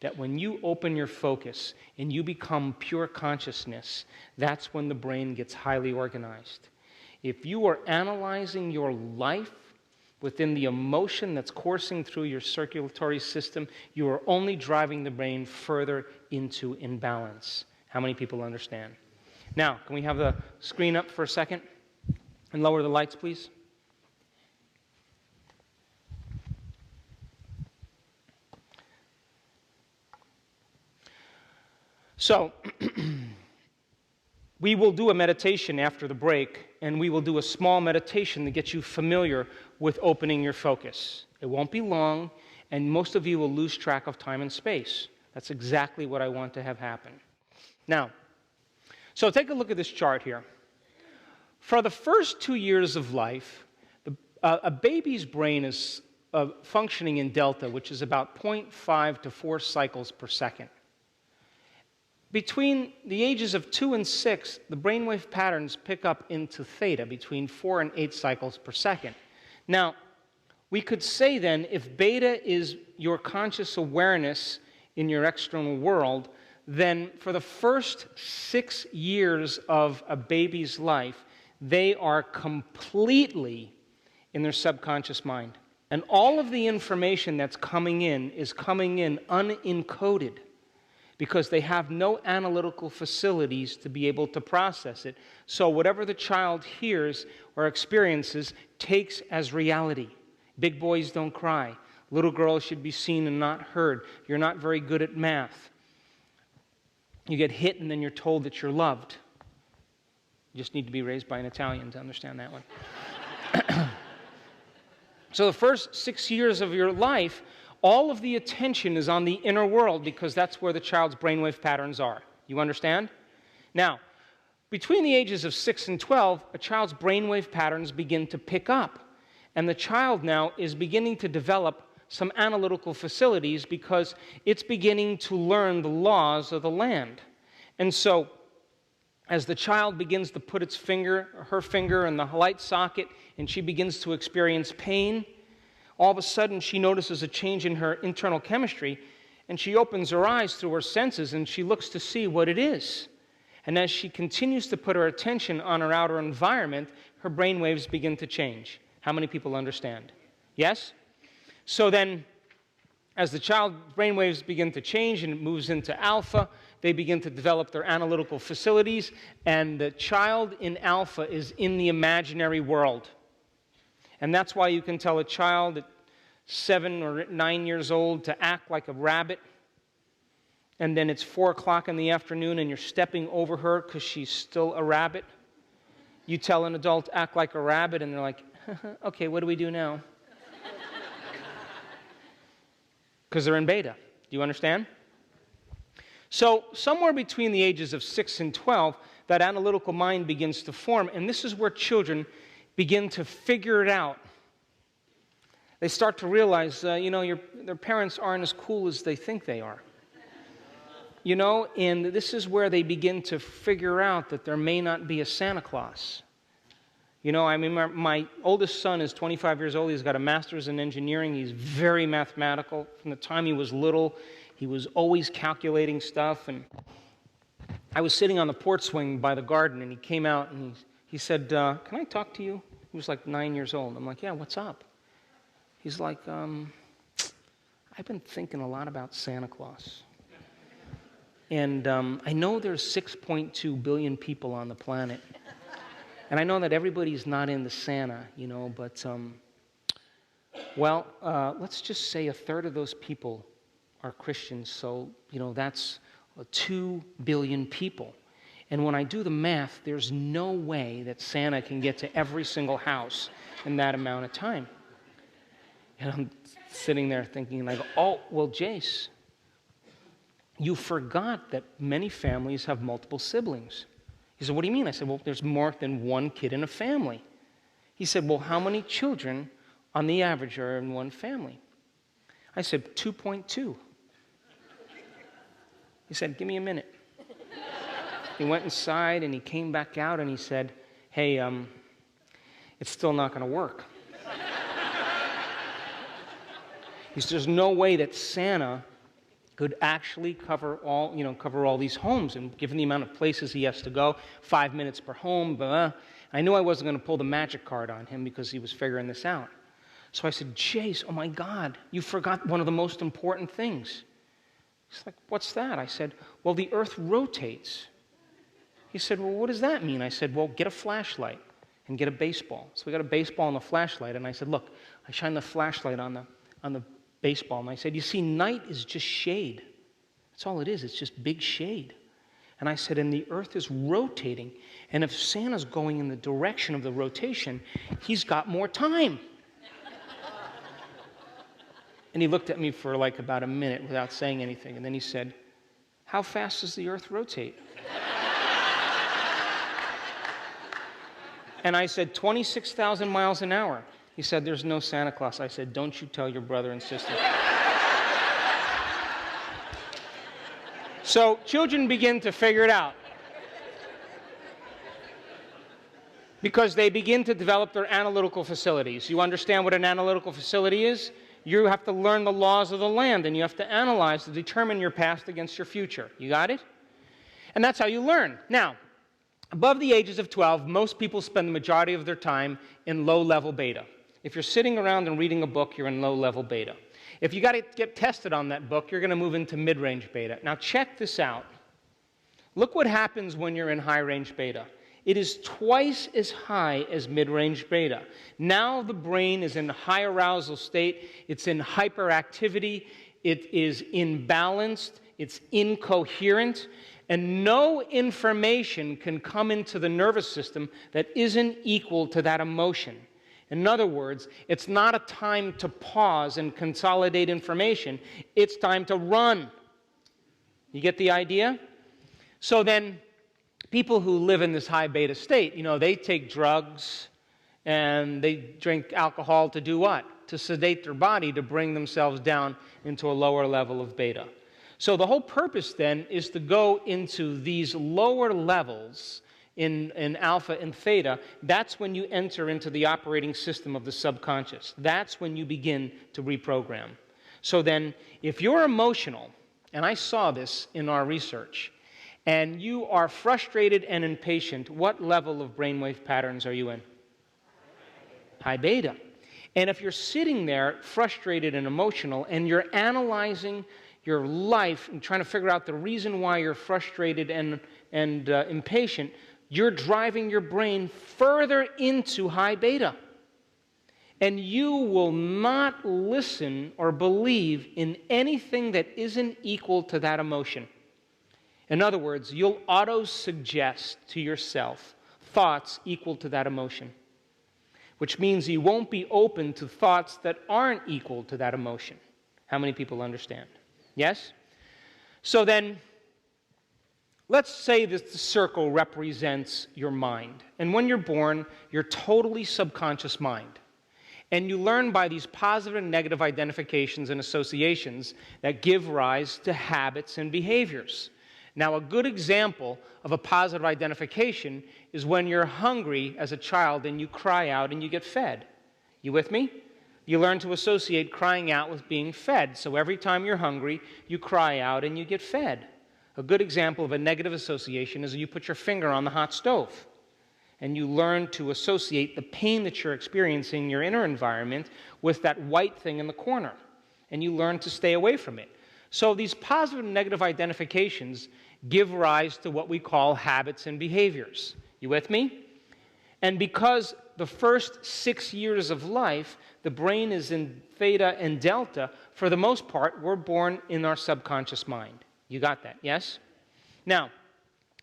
that when you open your focus and you become pure consciousness, that's when the brain gets highly organized. If you are analyzing your life within the emotion that's coursing through your circulatory system, you are only driving the brain further into imbalance. How many people understand? Now, can we have the screen up for a second? And lower the lights, please. So, we will do a meditation after the break, and we will do a small meditation to get you familiar with opening your focus. It won't be long, and most of you will lose track of time and space. That's exactly what I want to have happen. Now, so take a look at this chart here. For the first 2 years of life, a baby's brain is functioning in delta, which is about 0.5 to 4 cycles per second. Between the ages of 2 and 6, the brainwave patterns pick up into theta, between 4 and 8 cycles per second. Now, we could say then, if beta is your conscious awareness in your external world, then for the first 6 years of a baby's life, they are completely in their subconscious mind. And all of the information that's coming in is coming in unencoded because they have no analytical facilities to be able to process it. So whatever the child hears or experiences takes as reality. Big boys don't cry. Little girls should be seen and not heard. You're not very good at math. You get hit and then you're told that you're loved. You just need to be raised by an Italian to understand that one. So the first 6 years of your life, all of the attention is on the inner world because that's where the child's brainwave patterns are. You understand? Now, between the ages of 6 and 12, a child's brainwave patterns begin to pick up. And the child now is beginning to develop some analytical facilities because it's beginning to learn the laws of the land. And so, as the child begins to put her finger in the light socket, and she begins to experience pain, all of a sudden she notices a change in her internal chemistry, and she opens her eyes through her senses, and she looks to see what it is. And as she continues to put her attention on her outer environment, her brain waves begin to change. How many people understand? Yes? So then, as the child's brainwaves begin to change and it moves into alpha, they begin to develop their analytical facilities, and the child in alpha is in the imaginary world. And that's why you can tell a child at 7 or 9 years old to act like a rabbit, and then it's 4 o'clock in the afternoon and you're stepping over her because she's still a rabbit. You tell an adult, act like a rabbit, and they're like, okay, what do we do now? Because they're in beta. Do you understand? So somewhere between the ages of 6 and 12, that analytical mind begins to form, and this is where children begin to figure it out. They start to realize, their parents aren't as cool as they think they are. And this is where they begin to figure out that there may not be a Santa Claus. My oldest son is 25 years old. He's got a master's in engineering. He's very mathematical. From the time he was little, he was always calculating stuff. And I was sitting on the porch swing by the garden, and he came out, and he said, can I talk to you? He was like 9 years old. I'm like, yeah, what's up? He's like, I've been thinking a lot about Santa Claus. And I know there's 6.2 billion people on the planet. And I know that everybody's not into Santa, but, let's just say a third of those people are Christians, so, that's 2 billion people. And when I do the math, there's no way that Santa can get to every single house in that amount of time. And I'm sitting there thinking, like, oh, well, Jace, you forgot that many families have multiple siblings. He said, what do you mean? I said, well, there's more than one kid in a family. He said, well, how many children on the average are in one family? I said, 2.2. He said, give me a minute. He went inside and he came back out and he said, hey, it's still not going to work. He said, there's no way that Santa could actually cover all these homes, and given the amount of places he has to go, 5 minutes per home, blah. I knew I wasn't going to pull the magic card on him because he was figuring this out. So I said, Jace, oh my God, you forgot one of the most important things. He's like, what's that? I said, well, the earth rotates. He said, well, what does that mean? I said, well, get a flashlight and get a baseball. So we got a baseball and a flashlight, and I said, look, I shine the flashlight on the baseball, and I said, you see, night is just shade. That's all it is. It's just big shade. And I said, and the earth is rotating, and if Santa's going in the direction of the rotation, he's got more time. And he looked at me for like about a minute without saying anything, and then he said, how fast does the earth rotate? And I said, 26,000 miles an hour. He said, there's no Santa Claus. I said, don't you tell your brother and sister. So children begin to figure it out. Because they begin to develop their analytical facilities. You understand what an analytical facility is? You have to learn the laws of the land, and you have to analyze to determine your past against your future. You got it? And that's how you learn. Now, above the ages of 12, most people spend the majority of their time in low-level beta. If you're sitting around and reading a book, you're in low-level beta. If you got to get tested on that book, you're going to move into mid-range beta. Now, check this out. Look what happens when you're in high-range beta. It is twice as high as mid-range beta. Now the brain is in a high arousal state. It's in hyperactivity. It is imbalanced. It's incoherent. And no information can come into the nervous system that isn't equal to that emotion. In other words, it's not a time to pause and consolidate information. It's time to run. You get the idea? So then, people who live in this high beta state, they take drugs and they drink alcohol to do what? To sedate their body, to bring themselves down into a lower level of beta. So the whole purpose then is to go into these lower levels in alpha and theta. That's when you enter into the operating system of the subconscious. That's when you begin to reprogram. So then, if you're emotional, and I saw this in our research, and you are frustrated and impatient, what level of brainwave patterns are you in? High beta. And if you're sitting there frustrated and emotional, and you're analyzing your life and trying to figure out the reason why you're frustrated and impatient, you're driving your brain further into high beta. And you will not listen or believe in anything that isn't equal to that emotion. In other words, you'll auto-suggest to yourself thoughts equal to that emotion, which means you won't be open to thoughts that aren't equal to that emotion. How many people understand? Yes? So then, let's say that the circle represents your mind. And when you're born, you're totally subconscious mind. And you learn by these positive and negative identifications and associations that give rise to habits and behaviors. Now, a good example of a positive identification is when you're hungry as a child and you cry out and you get fed. You with me? You learn to associate crying out with being fed. So every time you're hungry, you cry out and you get fed. A good example of a negative association is you put your finger on the hot stove and you learn to associate the pain that you're experiencing in your inner environment with that white thing in the corner, and you learn to stay away from it. So these positive and negative identifications give rise to what we call habits and behaviors. You with me? And because the first 6 years of life, the brain is in theta and delta, for the most part, we're born in our subconscious mind. You got that, yes? Now,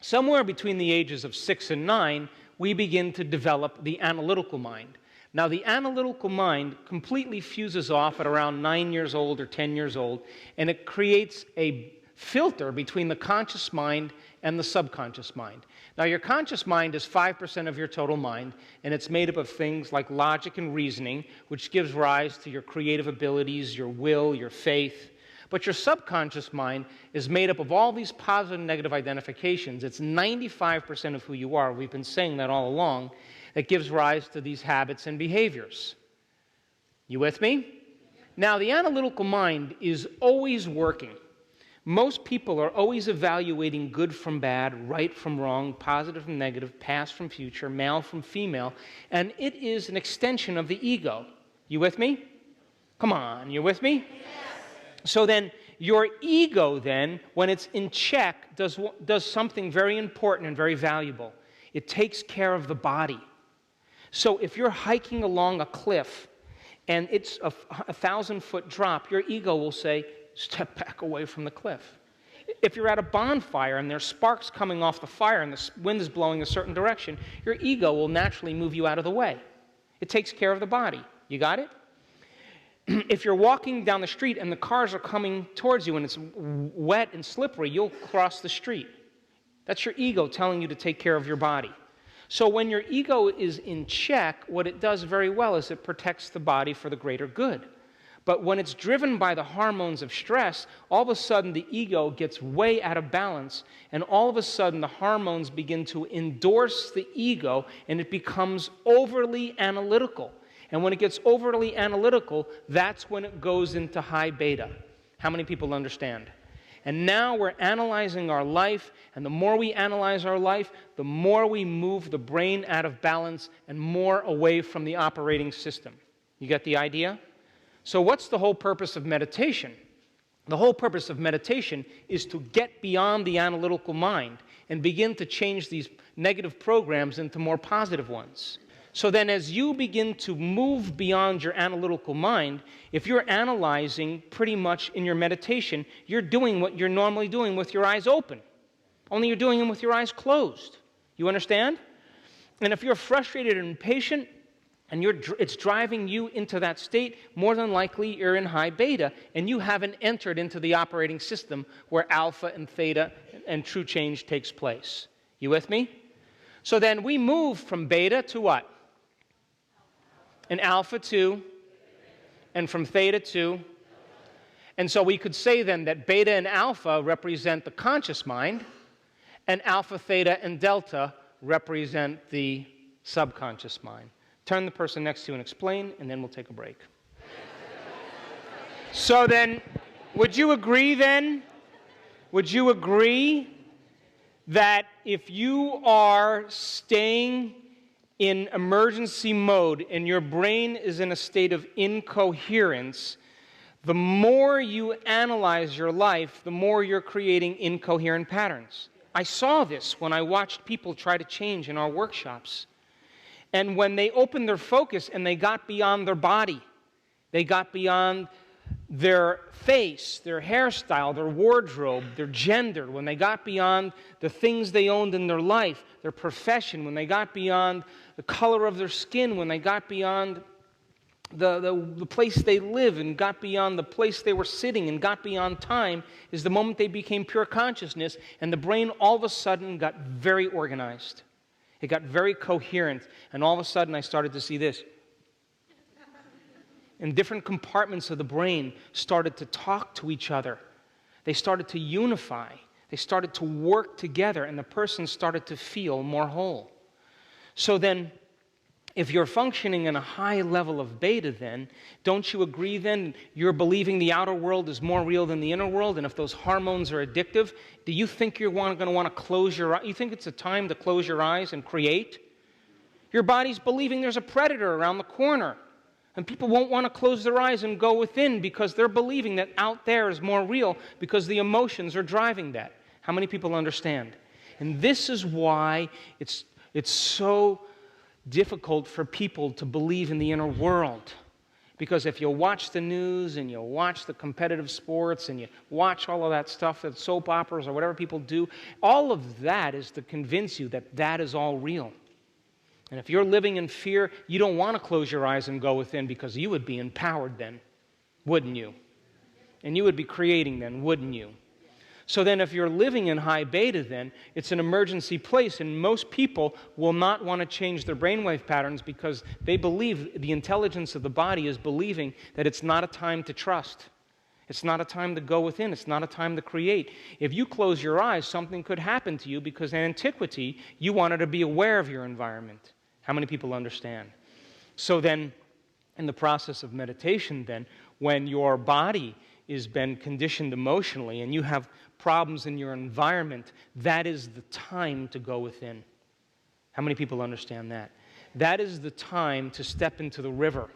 somewhere between the ages of 6 and 9, we begin to develop the analytical mind. Now, the analytical mind completely fuses off at around 9 years old or 10 years old, and it creates a filter between the conscious mind and the subconscious mind. Now, your conscious mind is 5% of your total mind, and it's made up of things like logic and reasoning, which gives rise to your creative abilities, your will, your faith. But your subconscious mind is made up of all these positive and negative identifications. It's 95% of who you are. We've been saying that all along. That gives rise to these habits and behaviors. You with me? Now, the analytical mind is always working. Most people are always evaluating good from bad, right from wrong, positive from negative, past from future, male from female, and it is an extension of the ego. You with me? Come on, you with me? Yes. So then, your ego then, when it's in check, does something very important and very valuable. It takes care of the body. So if you're hiking along a cliff and it's a 1,000-foot drop, your ego will say, step back away from the cliff. If you're at a bonfire and there's sparks coming off the fire and the wind is blowing a certain direction, your ego will naturally move you out of the way. It takes care of the body. You got it? If you're walking down the street and the cars are coming towards you and it's wet and slippery, you'll cross the street. That's your ego telling you to take care of your body. So when your ego is in check, what it does very well is it protects the body for the greater good. But when it's driven by the hormones of stress, all of a sudden the ego gets way out of balance, and all of a sudden the hormones begin to endorse the ego, and it becomes overly analytical. And when it gets overly analytical, that's when it goes into high beta. How many people understand? And now we're analyzing our life, and the more we analyze our life, the more we move the brain out of balance and more away from the operating system. You get the idea? So what's the whole purpose of meditation? The whole purpose of meditation is to get beyond the analytical mind and begin to change these negative programs into more positive ones. So then as you begin to move beyond your analytical mind, if you're analyzing pretty much in your meditation, you're doing what you're normally doing with your eyes open. Only you're doing them with your eyes closed. You understand? And if you're frustrated and impatient, and it's driving you into that state, more than likely you're in high beta, and you haven't entered into the operating system where alpha and theta and true change takes place. You with me? So then we move from beta to what? And alpha to, and from theta to. And so we could say then that beta and alpha represent the conscious mind, and alpha, theta, and delta represent the subconscious mind. Turn the person next to you and explain, and then we'll take a break. So then, would you agree then? Would you agree that if you are staying in emergency mode and your brain is in a state of incoherence, the more you analyze your life, the more you're creating incoherent patterns? I saw this when I watched people try to change in our workshops. And when they opened their focus and they got beyond their body, they got beyond their face, their hairstyle, their wardrobe, their gender, when they got beyond the things they owned in their life, their profession, when they got beyond the color of their skin, when they got beyond the place they live and got beyond the place they were sitting and got beyond time, is the moment they became pure consciousness, and the brain all of a sudden got very organized. It got very coherent, and all of a sudden I started to see this. And different compartments of the brain started to talk to each other. They started to unify. They started to work together, and the person started to feel more whole. So then, if you're functioning in a high level of beta then, don't you agree then you're believing the outer world is more real than the inner world? And if those hormones are addictive, do you think you're going to want to close your eyes? You think it's a time to close your eyes and create? Your body's believing there's a predator around the corner. And people won't want to close their eyes and go within because they're believing that out there is more real because the emotions are driving that. How many people understand? And this is why it's so difficult for people to believe in the inner world. Because if you watch the news and you watch the competitive sports and you watch all of that stuff, that soap operas or whatever people do, all of that is to convince you that that is all real. And if you're living in fear, you don't want to close your eyes and go within because you would be empowered then, wouldn't you? And you would be creating then, wouldn't you? So then if you're living in high beta then, it's an emergency place, and most people will not want to change their brainwave patterns because they believe the intelligence of the body is believing that it's not a time to trust. It's not a time to go within. It's not a time to create. If you close your eyes, something could happen to you because in antiquity, you wanted to be aware of your environment. How many people understand? So then, in the process of meditation then, when your body is been conditioned emotionally and you have problems in your environment, that is the time to go within. How many people understand that? That is the time to step into the river.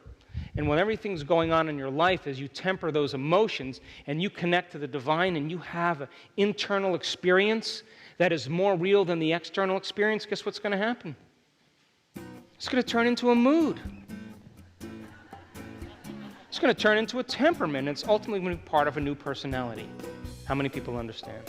And when everything's going on in your life, as you temper those emotions and you connect to the divine and you have an internal experience that is more real than the external experience, guess what's going to happen? It's going to turn into a mood. It's going to turn into a temperament. It's ultimately going to be part of a new personality. How many people understand?